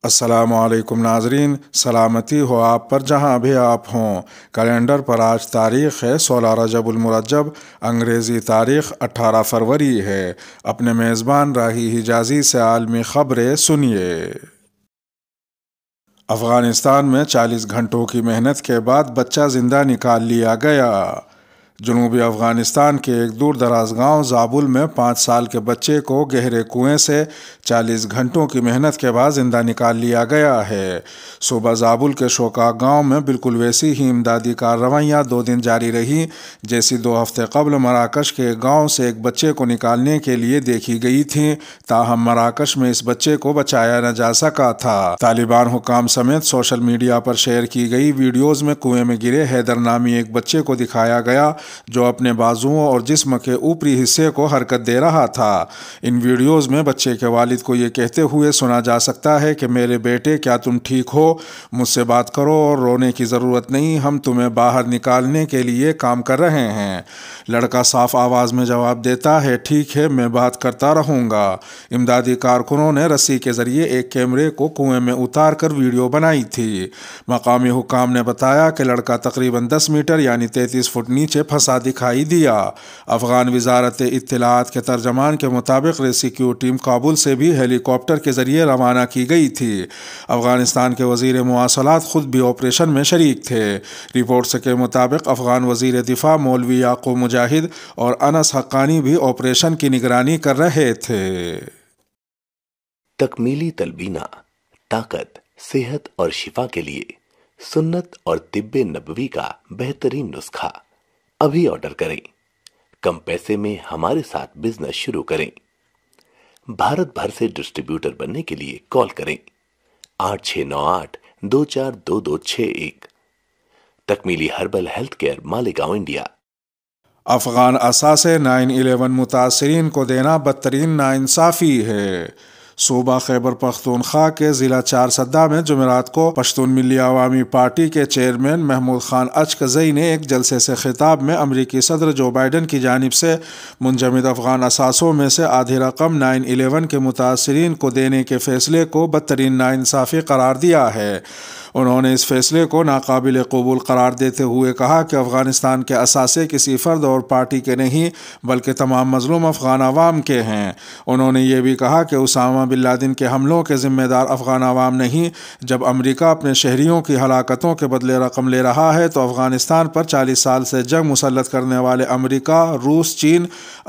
السلام علیکم ناظرین، سلامتی ہو آپ پر جہاں بھی آپ ہوں۔ کیلنڈر پر آج تاریخ ہے 16 رجب المرجب، انگریزی تاریخ 18 فروری ہے۔ اپنے میزبان راہی حجازی سے عالمی خبریں سنیے۔ افغانستان میں 40 گھنٹوں کی محنت کے بعد بچہ زندہ نکال لیا گیا۔ جنوبی افغانستان کے ایک دور دراز گاؤں زابل میں 5 سال کے بچے کو گہرے کنویں سے 40 گھنٹوں کی محنت کے بعد زندہ نکال لیا گیا ہے۔ صوبہ زابل کے شوکاک گاؤں میں بالکل ویسی ہی امدادی کارروائیاں 2 دن جاری رہی جیسی 2 ہفتے قبل مراکش کے ایک گاؤں سے ایک بچے کو نکالنے کے لیے دیکھی گئی تھیں، تاہم مراکش میں اس بچے کو بچایا نہ جا سکا تھا۔ طالبان حکام سمیت سوشل میڈیا پر شیئر کی گئی ویڈیوز میں کنویں میں گرے حیدر نامی ایک بچے کو دکھایا گیا جو اپنے بازوؤں اور جسم کے اوپری حصے کو حرکت دے رہا تھا۔ ان ویڈیوز میں بچے کے والد کو یہ کہتے ہوئے سنا جا سکتا ہے کہ میرے بیٹے، کیا تم ٹھیک ہو؟ مجھ سے بات کرو اور رونے کی ضرورت نہیں، ہم تمہیں باہر نکالنے کے لیے کام کر رہے ہیں۔ لڑکا صاف آواز میں جواب دیتا ہے، ٹھیک ہے، میں بات کرتا رہوں گا۔ امدادی کارکنوں نے رسی کے ذریعے ایک کیمرے کو کنویں میں اتار کر ویڈیو بنائی تھی۔ مقامی حکام نے بتایا کہ لڑکا تقریباً 10 میٹر یعنی 33 فٹ نیچے پھنسا دکھائی دیا۔ افغان وزارت اطلاعات کے ترجمان کے مطابق ریسکیو ٹیم کابل سے بھی ہیلی کاپٹر کے ذریعے روانہ کی گئی تھی۔ افغانستان کے وزیر مواصلات خود بھی آپریشن میں شریک تھے۔ رپورٹس کے مطابق افغان وزیر دفاع مولوی یعقوب مجاہد اور انس حقانی بھی آپریشن کی نگرانی کر رہے تھے۔ تکمیلی تلبینہ، طاقت، صحت اور شفا کے لیے سنت اور طب نبوی کا بہترین نسخہ ابھی آرڈر کریں۔ کم پیسے میں ہمارے ساتھ بزنس شروع کریں۔ بھارت بھر سے ڈسٹریبیوٹر بننے کے لیے کال کریں 8698242261۔ تکمیلی herbal health care, Malegaon, India. افغان اثاثے 9/11 متاثرین کو دینا بدترین ناانصافی ہے۔ صوبہ خیبر پختونخوا کے ضلع چارسدہ میں جمعرات کو پشتون ملی عوامی پارٹی کے چیئرمین محمود خان اچکزئی نے ایک جلسے سے خطاب میں امریکی صدر جو بائیڈن کی جانب سے منجمد افغان اثاثوں میں سے آدھی رقم 9/11 کے متاثرین کو دینے کے فیصلے کو بدترین ناانصافی قرار دیا ہے۔ انہوں نے اس فیصلے کو ناقابل قبول قرار دیتے ہوئے کہا کہ افغانستان کے اثاثے کسی فرد اور پارٹی کے نہیں بلکہ تمام مظلوم افغان عوام کے ہیں۔ انہوں نے یہ بھی کہا کہ اسامہ بن لادن کے حملوں کے ذمہ دار افغان عوام نہیں۔ جب امریکہ اپنے شہریوں کی ہلاکتوں کے بدلے رقم لے رہا ہے تو افغانستان پر 40 سال سے جنگ مسلط کرنے والے امریکہ، روس، چین،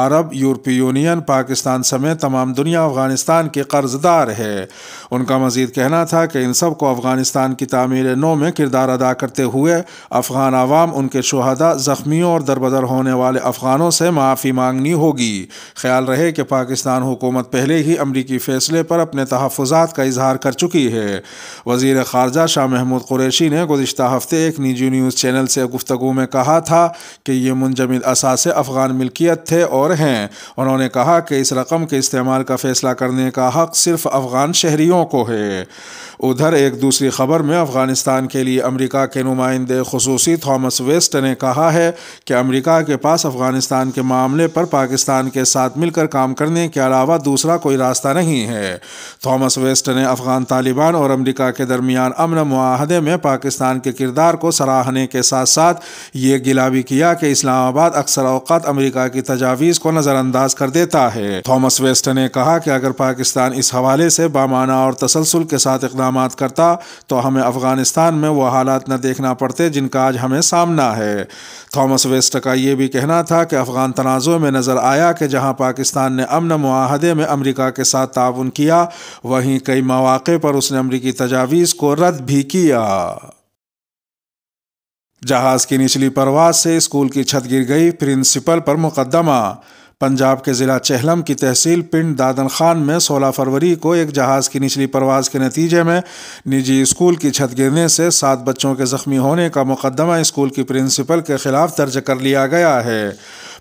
عرب، یورپی یونین، پاکستان سمیت تمام دنیا افغانستان کی قرض دار ہے۔ ان کا مزید کہنا تھا کہ ان سب کو افغانستان کی تعمیر نو میں کردار ادا کرتے ہوئے افغان عوام، ان کے شہداء، زخمیوں اور دربدر ہونے والے افغانوں سے معافی مانگنی ہوگی۔ خیال رہے کہ پاکستان حکومت پہلے ہی امریکی فیصلے پر اپنے تحفظات کا اظہار کر چکی ہے۔ وزیر خارجہ شاہ محمود قریشی نے گزشتہ ہفتے ایک نجی نیوز چینل سے گفتگو میں کہا تھا کہ یہ منجمد اثاثے افغان ملکیت تھے اور ہیں۔ انہوں نے کہا کہ اس رقم کے استعمال کا فیصلہ کرنے کا حق صرف افغان شہریوں کو ہے۔ ادھر ایک دوسری خبر میں افغانستان کے لیے امریکہ کے نمائندے خصوصی تھامس ویسٹ نے کہا ہے کہ امریکہ کے پاس افغانستان کے معاملے پر پاکستان کے ساتھ مل کر کام کرنے کے علاوہ دوسرا کوئی راستہ نہیں ہے۔ تھامس ویسٹ نے افغان طالبان اور امریکہ کے درمیان امن معاہدے میں پاکستان کے کردار کو سراہنے کے ساتھ ساتھ یہ گلہ بھی کیا کہ اسلام آباد اکثر اوقات امریکہ کی تجاویز کو نظر انداز کر دیتا ہے۔ تھامس ویسٹ نے کہا کہ اگر پاکستان اس حوالے سے بامانہ اور تسلسل کے ساتھ اقدامات کرتا تو ہمیں افغانستان میں وہ حالات نہ دیکھنا پڑتے جن کا آج ہمیں سامنا ہے۔ تھامس ویسٹ کا یہ بھی کہنا تھا کہ افغان تنازع میں نظر آیا کہ جہاں پاکستان نے امن معاہدے میں امریکہ کے ساتھ تعاون کیا، وہیں کئی مواقع پر اس نے امریکی تجاویز کو رد بھی کیا۔ جہاز کی نچلی پرواز سے اسکول کی چھت گر گئی، پرنسپل پر مقدمہ۔ پنجاب کے ضلع چہلم کی تحصیل پنڈ دادن خان میں 16 فروری کو ایک جہاز کی نچلی پرواز کے نتیجے میں نجی اسکول کی چھت گرنے سے 7 بچوں کے زخمی ہونے کا مقدمہ اسکول کی پرنسپل کے خلاف درج کر لیا گیا ہے۔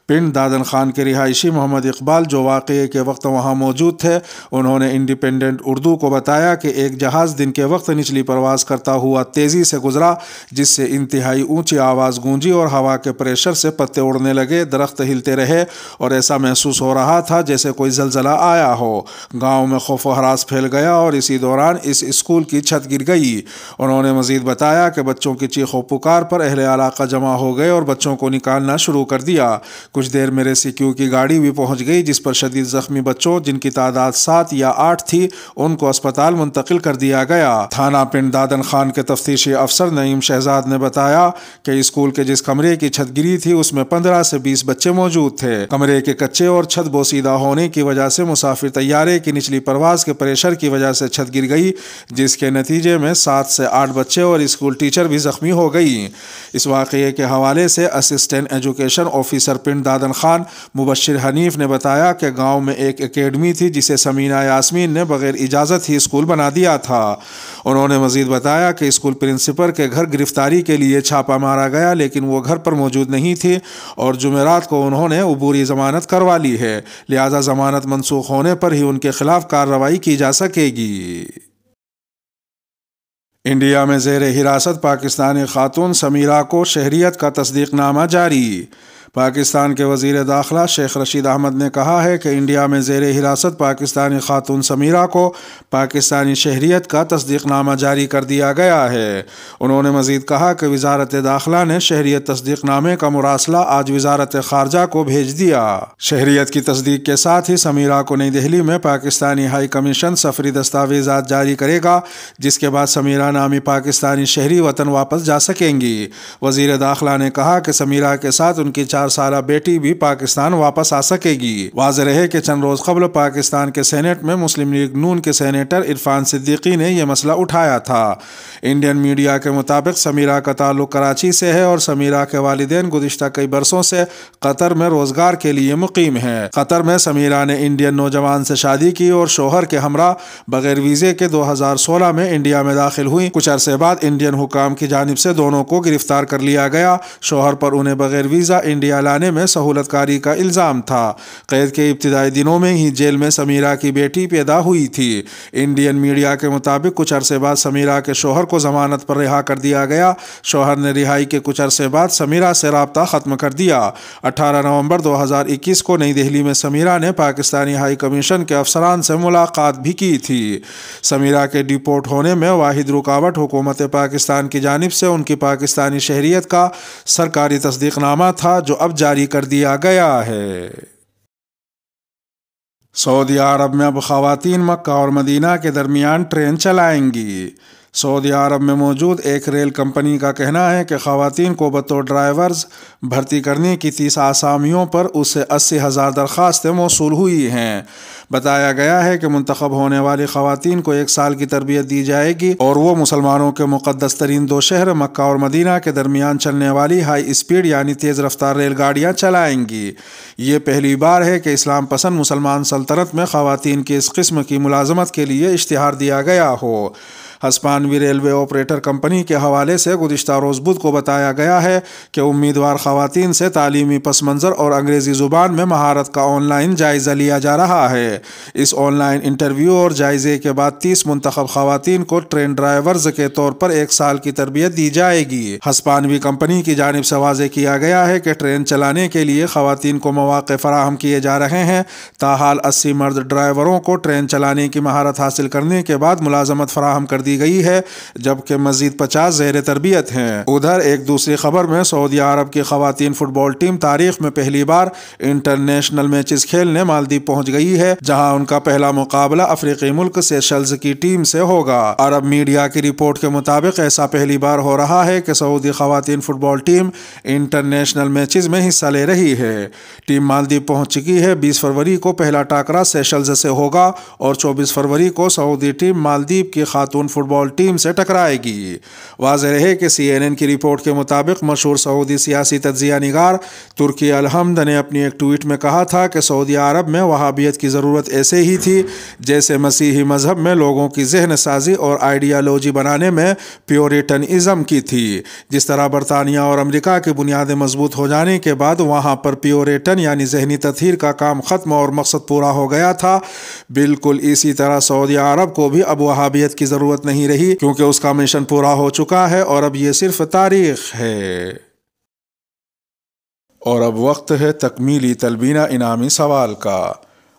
پنڈ دادن خان کے رہائشی محمد اقبال جو واقعے کے وقت وہاں موجود تھے، انہوں نے انڈیپینڈنٹ اردو کو بتایا کہ ایک جہاز دن کے وقت نچلی پرواز کرتا ہوا تیزی سے گزرا، جس سے انتہائی اونچی آواز گونجی اور ہوا کے پریشر سے پتے اڑنے لگے، درخت ہلتے رہے اور ایسا محسوس ہو رہا تھا جیسے کوئی زلزلہ آیا ہو۔ گاؤں میں خوف و ہراس پھیل گیا اور اسی دوران اس اسکول کی چھت گر گئی۔ انہوں نے مزید بتایا کہ بچوں کی چیخ و پکار پر اہل علاقہ جمع ہو گئے اور بچوں کو نکالنا شروع کر دیا۔ کچھ دیر میں ریسکیو کی گاڑی بھی پہنچ گئی، جس پر شدید زخمی بچوں، جن کی تعداد 7 یا 8 تھی، ان کو اسپتال منتقل کر دیا گیا۔ تھانہ پنڈ دادن خان کے تفتیشی افسر نعیم شہزاد نے بتایا کہ اسکول کے جس کمرے کی چھت گری تھی اس میں 15 سے 20 بچے موجود تھے۔ کمرے کے کچے اور چھت بوسیدہ ہونے کی وجہ سے مسافر طیارے کی نچلی پرواز کے پریشر کی وجہ سے چھت گر گئی، جس کے نتیجے میں 7 سے 8 بچے اور اسکول ٹیچر بھی زخمی ہو گئی۔ اس واقعے کے حوالے سے assistant education officer Pind Dadan Khan مبشر حنیف نے بتایا کہ گاؤں میں ایک اکیڈمی تھی جسے سمینہ یاسمین نے بغیر اجازت ہی اسکول بنا دیا تھا۔ انہوں نے مزید بتایا کہ اسکول پرنسپل کے گھر گرفتاری کے لیے چھاپا مارا گیا، لیکن وہ گھر پر موجود نہیں تھی اور جمعرات کو انہوں نے عبوری ضمانت کروا لی ہے، لہذا ضمانت منسوخ ہونے پر ہی ان کے خلاف کارروائی کی جا سکے گی۔ انڈیا میں زیر حراست پاکستانی خاتون سمیرہ کو شہریت کا تصدیق نامہ جاری۔ پاکستان کے وزیر داخلہ شیخ رشید احمد نے کہا ہے کہ انڈیا میں زیر حراست پاکستانی خاتون سمیرہ کو پاکستانی شہریت کا تصدیق نامہ جاری کر دیا گیا ہے۔ انہوں نے مزید کہا کہ وزارت داخلہ نے شہریت تصدیق نامے کا مراسلہ آج وزارت خارجہ کو بھیج دیا۔ شہریت کی تصدیق کے ساتھ ہی سمیرہ کو نئی دہلی میں پاکستانی ہائی کمیشن سفری دستاویزات جاری کرے گا، جس کے بعد سمیرہ نامی پاکستانی شہری وطن واپس جا سکیں گی۔ وزیر داخلہ نے کہا کہ سمیرہ کے ساتھ ان کی 4 سالہ بیٹی بھی پاکستان واپس آ سکے گی۔ واضح رہے کہ چند روز قبل پاکستان کے سینیٹ میں مسلم لیگ نون کے سینیٹر عرفان صدیقی نے یہ مسئلہ اٹھایا تھا۔ انڈین میڈیا کے مطابق سمیرہ کا تعلق کراچی سے ہے اور سمیرہ کے والدین گزشتہ کئی برسوں سے قطر میں روزگار کے لیے مقیم ہیں۔ قطر میں سمیرہ نے انڈین نوجوان سے شادی کی اور شوہر کے ہمراہ بغیر ویزے کے 2016 میں انڈیا میں داخل ہوئی۔ کچھ عرصے بعد انڈین حکام کی جانب سے دونوں کو گرفتار کر لیا گیا۔ شوہر پر انہیں بغیر ویزا انڈیا لانے میں سہولت کاری کا الزام تھا۔ قید کے ابتدائی دنوں میں ہی جیل میں سمیرہ کی بیٹی پیدا ہوئی تھی۔ انڈین میڈیا کے مطابق کچھ عرصے بعد سمیرہ کے شوہر کو ضمانت پر رہا کر دیا گیا۔ شوہر نے رہائی کے کچھ عرصے بعد سمیرہ سے رابطہ ختم کر دیا۔ 18 نومبر 2021 کو نئی دہلی میں سمیرہ نے پاکستانی ہائی کمیشن کے افسران سے ملاقات بھی کی تھی۔ سمیرہ کے ڈیپورٹ ہونے میں واحد رکاوٹ حکومت پاکستان کی جانب سے ان کی پاکستانی شہریت کا سرکاری تصدیق نامہ تھا، جو اب جاری کر دیا گیا ہے۔ سعودی عرب میں اب خواتین مکہ اور مدینہ کے درمیان ٹرین چلائیں گی۔ سعودی عرب میں موجود ایک ریل کمپنی کا کہنا ہے کہ خواتین کو بطور ڈرائیورز بھرتی کرنے کی 30 آسامیوں پر اسے 80,000 درخواستیں موصول ہوئی ہیں۔ بتایا گیا ہے کہ منتخب ہونے والی خواتین کو 1 سال کی تربیت دی جائے گی اور وہ مسلمانوں کے مقدس ترین 2 شہر مکہ اور مدینہ کے درمیان چلنے والی ہائی اسپیڈ یعنی تیز رفتار ریل گاڑیاں چلائیں گی۔ یہ پہلی بار ہے کہ اسلام پسند مسلمان سلطنت میں خواتین کی اس قسم کی ملازمت کے لیے اشتہار دیا گیا ہو۔ ہسپانوی ریلوے آپریٹر کمپنی کے حوالے سے گزشتہ روز بدھ کو بتایا گیا ہے کہ امیدوار خواتین سے تعلیمی پس منظر اور انگریزی زبان میں مہارت کا آن لائن جائزہ لیا جا رہا ہے۔ اس آن لائن انٹرویو اور جائزے کے بعد 30 منتخب خواتین کو ٹرین ڈرائیورز کے طور پر 1 سال کی تربیت دی جائے گی۔ ہسپانوی کمپنی کی جانب سے واضح کیا گیا ہے کہ ٹرین چلانے کے لیے خواتین کو مواقع فراہم کیے جا رہے ہیں۔ تاحال 80 مرد ڈرائیوروں کو ٹرین چلانے کی مہارت حاصل کرنے کے بعد ملازمت فراہم کر دی گئی ہے، جبکہ مزید 50 زیر تربیت ہیں۔ ادھر ایک دوسری خبر میں سعودی عرب کی خواتین فٹ بال ٹیم تاریخ میں پہلی بار انٹرنیشنل میچز کھیلنے مالدیپ پہنچ گئی ہے، جہاں ان کا پہلا مقابلہ افریقی ملک سیشلز کی ٹیم سے ہوگا۔ عرب میڈیا کی رپورٹ کے مطابق ایسا پہلی بار ہو رہا ہے کہ سعودی خواتین فٹ بال ٹیم انٹرنیشنل میچز میں حصہ لے رہی ہے۔ ٹیم مالدیپ پہنچ چکی ہے۔ 20 فروری کو پہلا ٹاکرا سیشلز سے ہوگا اور 24 فروری کو سعودی ٹیم مالدیپ کی خاتون فٹ بال ٹیم سے ٹکرائے گی۔ واضح رہے کہ CNN کی رپورٹ کے مطابق مشہور سعودی سیاسی تجزیہ نگار ترکی الحمد نے اپنی ایک ٹویٹ میں کہا تھا کہ سعودی عرب میں وہابیت کی ضرورت ایسے ہی تھی جیسے مسیحی مذہب میں لوگوں کی ذہن سازی اور آئیڈیالوجی بنانے میں پیورٹنزم کی تھی۔ جس طرح برطانیہ اور امریکہ کی بنیادیں مضبوط ہو جانے کے بعد وہاں پر پیورٹن یعنی ذہنی تطہیر کا کام ختم اور مقصد پورا ہو گیا تھا، بالکل اسی طرح سعودی عرب کو بھی اب وہابیت کی ضرورت نہیں رہی، کیونکہ اس کا مشن پورا ہو چکا ہے اور اب یہ صرف تاریخ ہے۔ اور اب وقت ہے تکمیلی تلبینہ انعامی سوال کا۔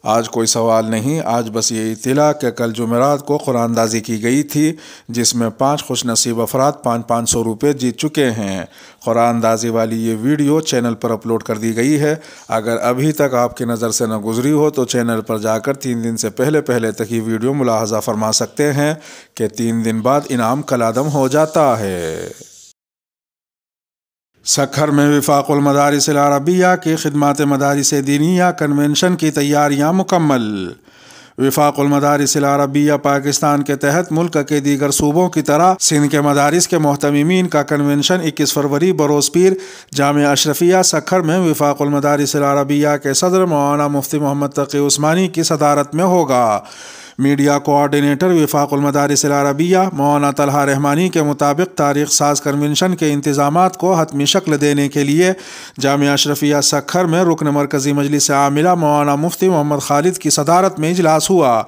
آج کوئی سوال نہیں، آج بس یہ اطلاع کہ کل جمعرات کو قرآن اندازی کی گئی تھی جس میں 5 خوش نصیب افراد 500 روپے جیت چکے ہیں۔ قرآن اندازی والی یہ ویڈیو چینل پر اپلوڈ کر دی گئی ہے۔ اگر ابھی تک آپ کی نظر سے نہ گزری ہو تو چینل پر جا کر 3 دن سے پہلے تک یہ ویڈیو ملاحظہ فرما سکتے ہیں کہ 3 دن بعد انعام کالعدم ہو جاتا ہے۔ سکھر میں وفاق المدارس العربیہ کی خدمات مدارس دینیہ کنونشن کی تیاریاں مکمل۔ وفاق المدارس العربیہ پاکستان کے تحت ملک کے دیگر صوبوں کی طرح سندھ کے مدارس کے محتممین کا کنونشن 21 فروری بروز پیر جامعہ اشرفیہ سکھر میں وفاق المدارس العربیہ کے صدر مولانا مفتی محمد تقی عثمانی کی صدارت میں ہوگا۔ میڈیا کوآرڈینیٹر وفاق المدارس العربیہ مولانا طلحہ رحمانی کے مطابق تاریخ ساز کنونشن کے انتظامات کو حتمی شکل دینے کے لیے جامعہ اشرفیہ سکھر میں رکن مرکزی مجلس عاملہ مولانا مفتی محمد خالد کی صدارت میں اجلاس ہوا۔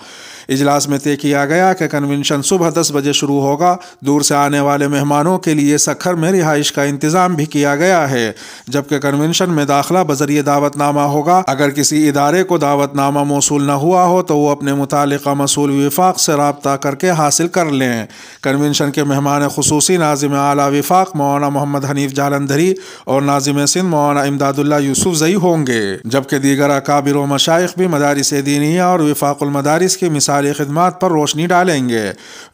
اجلاس میں طے کیا گیا کہ کنونشن صبح 10 بجے شروع ہوگا۔ دور سے آنے والے مہمانوں کے لیے سکھر میں رہائش کا انتظام بھی کیا گیا ہے، جبکہ کنونشن میں داخلہ بذریعہ دعوت نامہ ہوگا۔ اگر کسی ادارے کو دعوت نامہ موصول نہ ہوا ہو تو وہ اپنے متعلقہ مسئول وفاق سے رابطہ کر کے حاصل کر لیں۔ کنونشن کے مہمان خصوصی ناظم اعلیٰ وفاق مولانا محمد حنیف جالندھری اور ناظم سندھ مولانا امداد اللہ یوسف زئی ہوں گے، جبکہ دیگر اکابر و مشائخ بھی مدارس دینیہ اور وفاق المدارس کی مثالی خدمات پر روشنی ڈالیں گے۔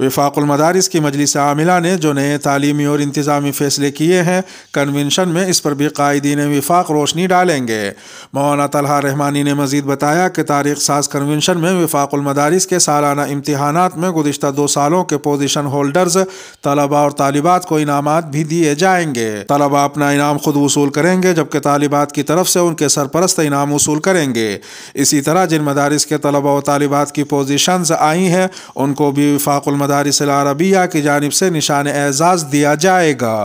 وفاق المدارس کی مجلس عاملہ نے جو نئے تعلیمی اور انتظامی فیصلے کیے ہیں، کنونشن میں اس پر بھی قائدین وفاق روشنی ڈالیں گے۔ مولانا طلحہ رحمانی نے مزید بتایا کہ تاریخ ساز کنونشن میں وفاق المدارس کے سالانہ امتحانات میں گزشتہ 2 سالوں کے پوزیشن ہولڈرز طلباء اور طالبات کو انعامات بھی دیے جائیں گے۔ طلباء اپنا انعام خود وصول کریں گے، جبکہ طالبات کی طرف سے ان کے سرپرست انعام وصول کریں گے۔ اسی طرح جن مدارس کے طلباء و طالبات کی پوزیشنز آئی ہیں ان کو بھی وفاق المدارس العربیہ کی جانب سے نشان اعزاز دیا جائے گا۔